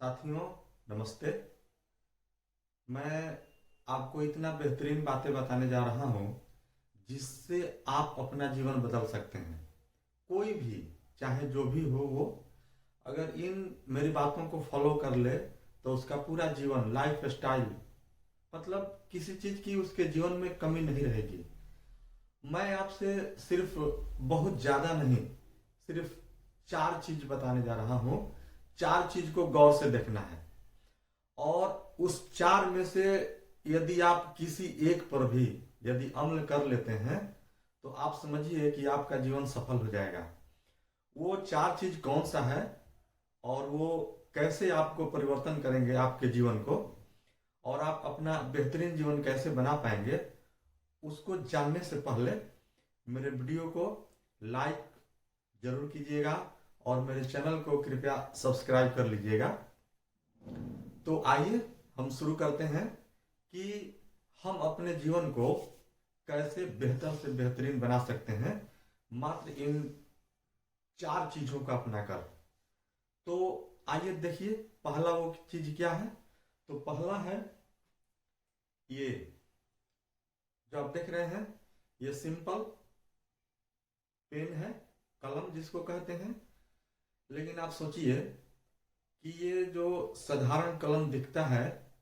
साथियों, नमस्ते। मैं आपको इतना बेहतरीन बातें बताने जा रहा हूँ जिससे आप अपना जीवन बदल सकते हैं। कोई भी, चाहे जो भी हो वो, अगर इन मेरी बातों को फॉलो कर ले तो उसका पूरा जीवन, लाइफ स्टाइल, मतलब किसी चीज़ की उसके जीवन में कमी नहीं रहेगी। मैं आपसे सिर्फ, बहुत ज़्यादा नहीं, सिर्फ चार चीज़ बताने जा रहा हूँ। चार चीज़ को गौर से देखना है और उस चार में से यदि आप किसी एक पर भी यदि अमल कर लेते हैं तो आप समझिए कि आपका जीवन सफल हो जाएगा। वो चार चीज कौन सा है और वो कैसे आपको परिवर्तन करेंगे आपके जीवन को, और आप अपना बेहतरीन जीवन कैसे बना पाएंगे, उसको जानने से पहले मेरे वीडियो को लाइक जरूर कीजिएगा और मेरे चैनल को कृपया सब्सक्राइब कर लीजिएगा। तो आइए हम शुरू करते हैं कि हम अपने जीवन को कैसे बेहतर से बेहतरीन बना सकते हैं मात्र इन चार चीजों को अपनाकर। तो आइए देखिए, पहला वो चीज क्या है। तो पहला है ये जो आप देख रहे हैं, ये सिंपल पेन है, कलम जिसको कहते हैं। लेकिन आप सोचिए कि ये जो साधारण कलम दिखता है,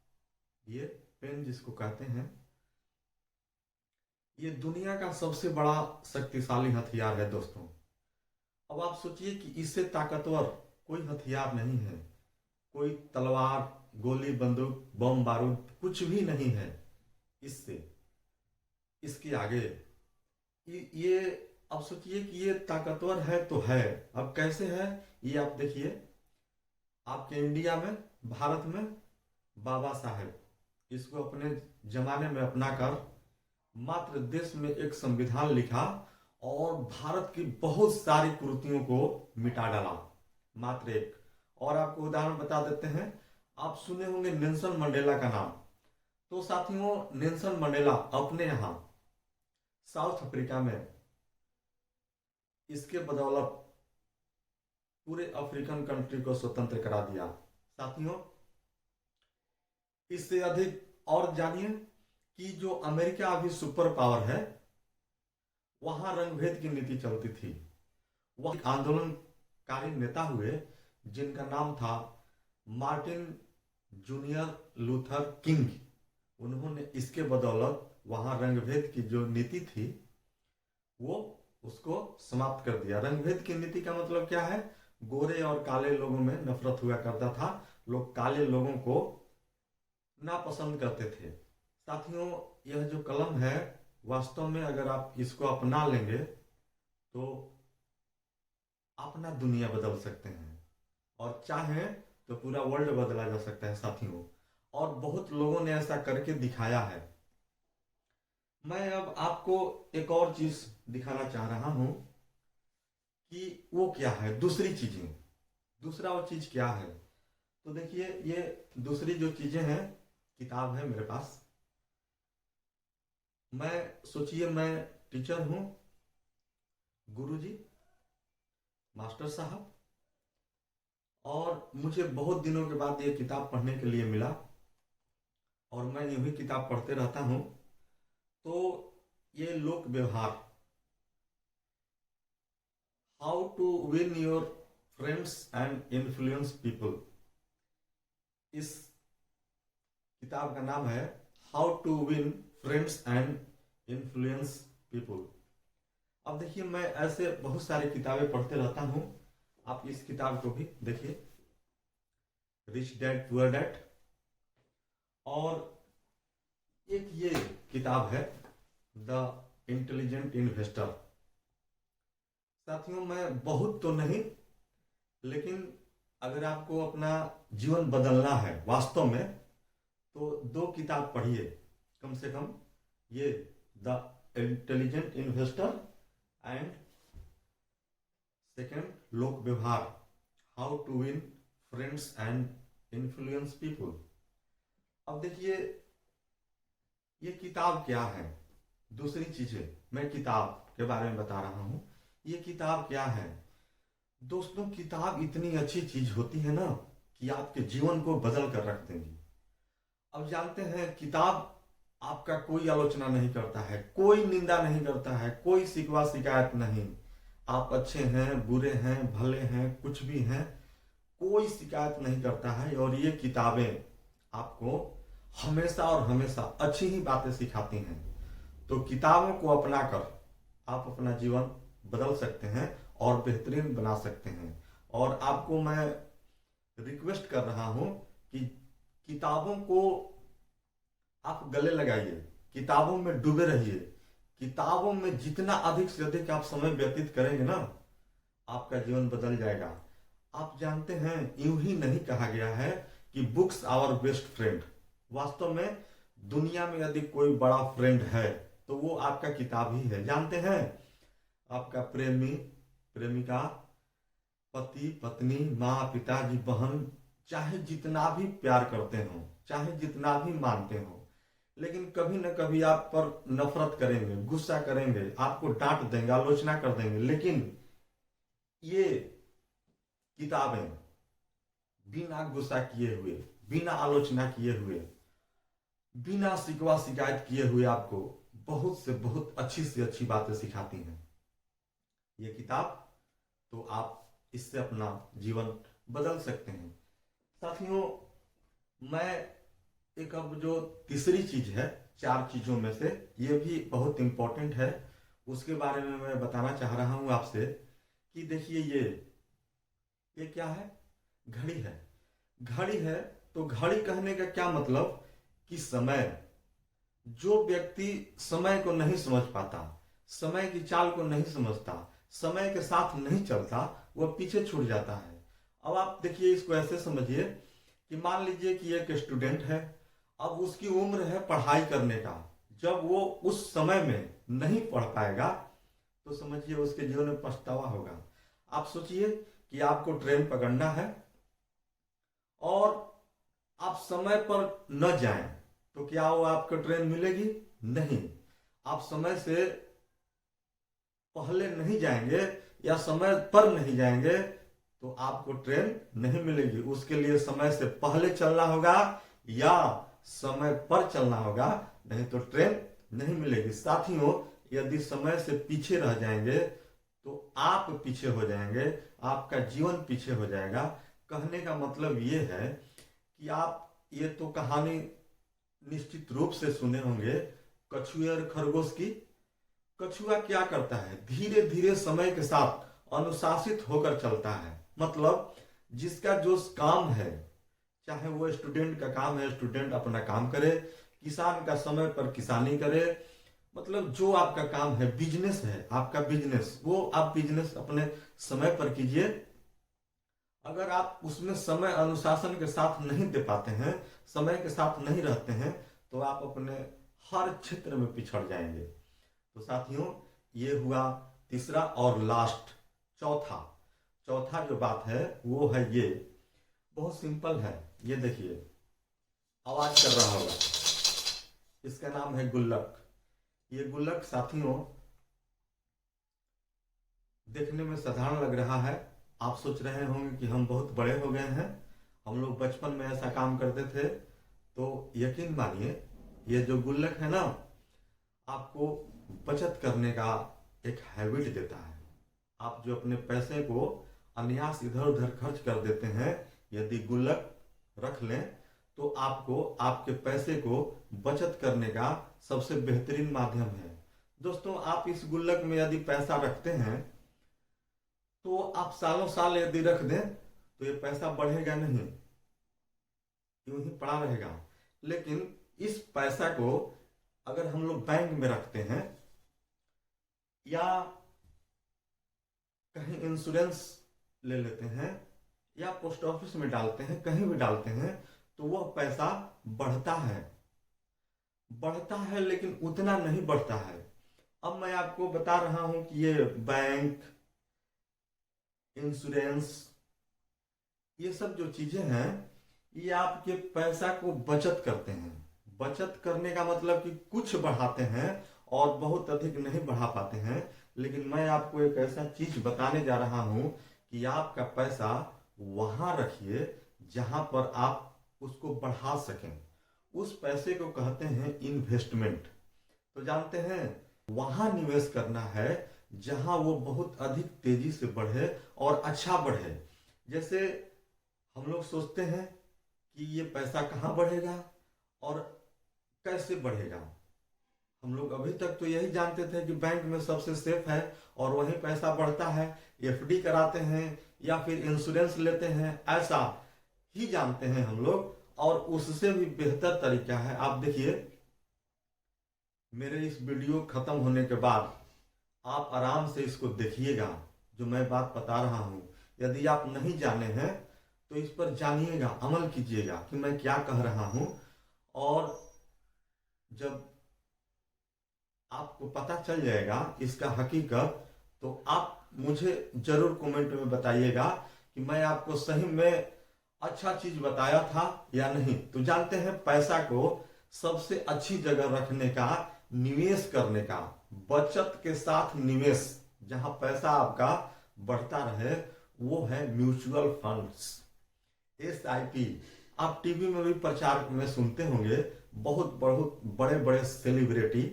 ये पेन जिसको कहते हैं, ये दुनिया का सबसे बड़ा शक्तिशाली हथियार है दोस्तों। अब आप सोचिए कि इससे ताकतवर कोई हथियार नहीं है। कोई तलवार, गोली, बंदूक, बम बारूद कुछ भी नहीं है इससे, इसके आगे। ये अब सोचिए कि ये ताकतवर है तो है। अब कैसे है ये आप देखिए। आपके इंडिया में, भारत में बाबा साहेब इसको अपने जमाने में अपनाकर मात्र देश में एक संविधान लिखा और भारत की बहुत सारी कुरीतियों को मिटा डाला, मात्र एक। और आपको उदाहरण बता देते हैं, आप सुने होंगे नेल्सन मंडेला का नाम। तो साथियों, नेल्सन मंडेला अपने यहाँ साउथ अफ्रीका में इसके बदौलत पूरे अफ्रीकन कंट्री को स्वतंत्र करा दिया। साथियों, इससे अधिक और जानिए कि जो अमेरिका अभी सुपर पावर है, वहां रंगभेद की नीति चलती थी। वह एक आंदोलनकारी नेता हुए जिनका नाम था मार्टिन जूनियर लूथर किंग। उन्होंने इसके बदौलत वहां रंगभेद की जो नीति थी वो उसको समाप्त कर दिया। रंगभेद की नीति का मतलब क्या है? गोरे और काले लोगों में नफरत हुआ करता था। लोग काले लोगों को नापसंद करते थे। साथियों, यह जो कलम है, वास्तव में अगर आप इसको अपना लेंगे तो अपना दुनिया बदल सकते हैं, और चाहे तो पूरा वर्ल्ड बदला जा सकता है साथियों। और बहुत लोगों ने ऐसा करके दिखाया है। मैं अब आपको एक और चीज दिखाना चाह रहा हूं कि वो क्या है, दूसरी चीजें। दूसरा वो चीज क्या है? तो देखिए, ये दूसरी जो चीजें हैं, किताब है मेरे पास। मैं, सोचिए मैं टीचर हूं, गुरुजी, मास्टर साहब, और मुझे बहुत दिनों के बाद ये किताब पढ़ने के लिए मिला और मैं यूं ही किताब पढ़ते रहता हूं। तो ये Lok Vyavahar, how to win your friends and influence people, इस किताब का नाम है how to win friends and influence people. अब देखिए, मैं ऐसे बहुत सारी किताबें पढ़ते रहता हूं। आप इस किताब को भी देखिए, रिच डैड पुअर डैड। और एक ये किताब है, द इंटेलिजेंट इन्वेस्टर। साथियों, मैं बहुत तो नहीं, लेकिन अगर आपको अपना जीवन बदलना है वास्तव में, तो दो किताब पढ़िए कम से कम। ये the intelligent investor and second Lok Vyavahar, how to win friends and influence people. अब देखिए, ये किताब क्या है। दूसरी चीजें, मैं किताब के बारे में बता रहा हूं। ये किताब क्या है दोस्तों? किताब इतनी अच्छी चीज होती है ना कि आपके जीवन को बदल कर रख देंगी। अब जानते हैं, किताब आपका कोई आलोचना नहीं करता है, कोई निंदा नहीं करता है, कोई शिकवा शिकायत नहीं। आप अच्छे हैं, बुरे हैं, भले हैं, कुछ भी हैं, कोई शिकायत नहीं करता है। और ये किताबें आपको हमेशा और हमेशा अच्छी ही बातें सिखाती हैं। तो किताबों को अपनाकर आप अपना जीवन बदल सकते हैं और बेहतरीन बना सकते हैं। और आपको मैं रिक्वेस्ट कर रहा हूं कि किताबों को आप गले लगाइए, किताबों में डूबे रहिए। किताबों में जितना अधिक से अधिक आप समय व्यतीत करेंगे ना, आपका जीवन बदल जाएगा। आप जानते हैं, यूं ही नहीं कहा गया है कि बुक्स आवर बेस्ट फ्रेंड। वास्तव में दुनिया में यदि कोई बड़ा फ्रेंड है तो वो आपका किताब ही है। जानते हैं, आपका प्रेमी, प्रेमिका, पति, पत्नी, माँ, पिताजी, बहन, चाहे जितना भी प्यार करते हो, चाहे जितना भी मानते हो, लेकिन कभी न कभी आप पर नफरत करेंगे, गुस्सा करेंगे, आपको डांट देंगे, आलोचना कर देंगे। लेकिन ये किताबें बिना गुस्सा किए हुए, बिना आलोचना किए हुए, बिना शिकवा शिकायत किए हुए आपको बहुत से बहुत अच्छी से अच्छी बातें सिखाती हैं ये किताब। तो आप इससे अपना जीवन बदल सकते हैं। साथियों, मैं एक अब जो तीसरी चीज है, 4 चीजों में से ये भी बहुत इंपॉर्टेंट है, उसके बारे में मैं बताना चाह रहा हूं आपसे कि देखिए, ये क्या है? घड़ी है। घड़ी है तो घड़ी कहने का क्या मतलब कि समय। जो व्यक्ति समय को नहीं समझ पाता, समय की चाल को नहीं समझता, समय के साथ नहीं चलता, वह पीछे छूट जाता है। अब आप देखिए, इसको ऐसे समझिए कि मान लीजिए कि एक स्टूडेंट है, अब उसकी उम्र है पढ़ाई करने का। जब वो उस समय में नहीं पढ़ पाएगा तो समझिए उसके जीवन में पछतावा होगा। आप सोचिए कि आपको ट्रेन पकड़ना है और आप समय पर न जाएं तो क्या वो आपको ट्रेन मिलेगी? नहीं। आप समय से पहले नहीं जाएंगे या समय पर नहीं जाएंगे तो आपको ट्रेन नहीं मिलेगी। उसके लिए समय से पहले चलना होगा या समय पर चलना होगा, नहीं तो ट्रेन नहीं मिलेगी। साथियों, यदि समय से पीछे रह जाएंगे तो आप पीछे हो जाएंगे, आपका जीवन पीछे हो जाएगा। कहने का मतलब ये है कि आप ये तो कहानी निश्चित रूप से सुने होंगे कछुए और खरगोश की। कछुआ क्या करता है? धीरे धीरे समय के साथ अनुशासित होकर चलता है। मतलब जिसका जो काम है, चाहे वो स्टूडेंट का काम है, स्टूडेंट अपना काम करे, किसान का समय पर किसानी करे, मतलब जो आपका काम है, बिजनेस है आपका बिजनेस, वो आप बिजनेस अपने समय पर कीजिए। अगर आप उसमें समय अनुशासन के साथ नहीं दे पाते हैं, समय के साथ नहीं रहते हैं, तो आप अपने हर क्षेत्र में पिछड़ जाएंगे। तो साथियों, ये हुआ तीसरा और लास्ट, चौथा जो बात है वो है ये, बहुत सिंपल है। ये देखिए, आवाज कर रहा होगा, इसका नाम है गुल्लक। ये गुल्लक साथियों देखने में साधारण लग रहा है। आप सोच रहे होंगे कि हम बहुत बड़े हो गए हैं, हम लोग बचपन में ऐसा काम करते थे। तो यकीन मानिए, ये जो गुल्लक है ना, आपको बचत करने का एक हैबिट देता है। आप जो अपने पैसे को अनायास इधर उधर खर्च कर देते हैं, यदि गुल्लक रख लें तो आपको आपके पैसे को बचत करने का सबसे बेहतरीन माध्यम है। दोस्तों, आप इस गुल्लक में यदि पैसा रखते हैं तो आप सालों साल यदि रख दें तो ये पैसा बढ़ेगा नहीं, यूं ही पड़ा रहेगा। लेकिन इस पैसा को अगर हम लोग बैंक में रखते हैं या कहीं इंश्योरेंस ले लेते हैं या पोस्ट ऑफिस में डालते हैं, कहीं भी डालते हैं, तो वह पैसा बढ़ता है लेकिन उतना नहीं बढ़ता है। अब मैं आपको बता रहा हूं कि ये बैंक, इंश्योरेंस, ये सब जो चीजें हैं, ये आपके पैसा को बचत करते हैं। बचत करने का मतलब कि कुछ बढ़ाते हैं और बहुत अधिक नहीं बढ़ा पाते हैं। लेकिन मैं आपको एक ऐसा चीज बताने जा रहा हूं कि आपका पैसा वहां रखिए जहां पर आप उसको बढ़ा सकें। उस पैसे को कहते हैं इन्वेस्टमेंट। तो जानते हैं, वहां निवेश करना है जहां वो बहुत अधिक तेजी से बढ़े और अच्छा बढ़े। जैसे हम लोग सोचते हैं कि ये पैसा कहाँ बढ़ेगा और कैसे बढ़ेगा। हम लोग अभी तक तो यही जानते थे कि बैंक में सबसे सेफ है और वहीं पैसा बढ़ता है, एफडी कराते हैं या फिर इंश्योरेंस लेते हैं, ऐसा ही जानते हैं हम लोग। और उससे भी बेहतर तरीका है, आप देखिए, मेरे इस वीडियो खत्म होने के बाद आप आराम से इसको देखिएगा, जो मैं बात बता रहा हूं। यदि आप नहीं जाने हैं तो इस पर जानिएगा, अमल कीजिएगा कि मैं क्या कह रहा हूं। और जब आपको पता चल जाएगा इसका हकीकत, तो आप मुझे जरूर कमेंट में बताइएगा कि मैं आपको सही में अच्छा चीज बताया था या नहीं। तो जानते हैं, पैसा को सबसे अच्छी जगह रखने का, निवेश करने का, बचत के साथ निवेश, जहां पैसा आपका बढ़ता रहे, वो है म्यूचुअल फंड्स, SIP। आप टीवी में भी प्रचार में सुनते होंगे, बहुत बहुत बड़े बड़े सेलिब्रिटी,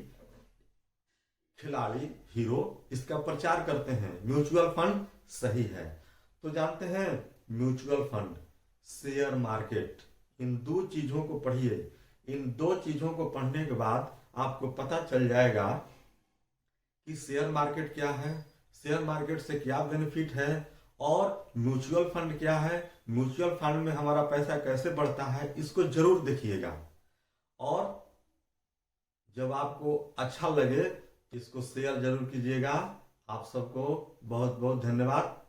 खिलाड़ी, हीरो इसका प्रचार करते हैं। म्यूचुअल फंड सही है। तो जानते हैं, म्यूचुअल फंड, शेयर मार्केट, इन दो चीजों को पढ़िए। इन दो चीजों को पढ़ने के बाद आपको पता चल जाएगा कि शेयर मार्केट क्या है, शेयर मार्केट से क्या बेनिफिट है, और म्यूचुअल फंड क्या है, म्यूचुअल फंड में हमारा पैसा कैसे बढ़ता है। इसको जरूर देखिएगा। और जब आपको अच्छा लगे, इसको शेयर जरूर कीजिएगा। आप सबको बहुत बहुत धन्यवाद।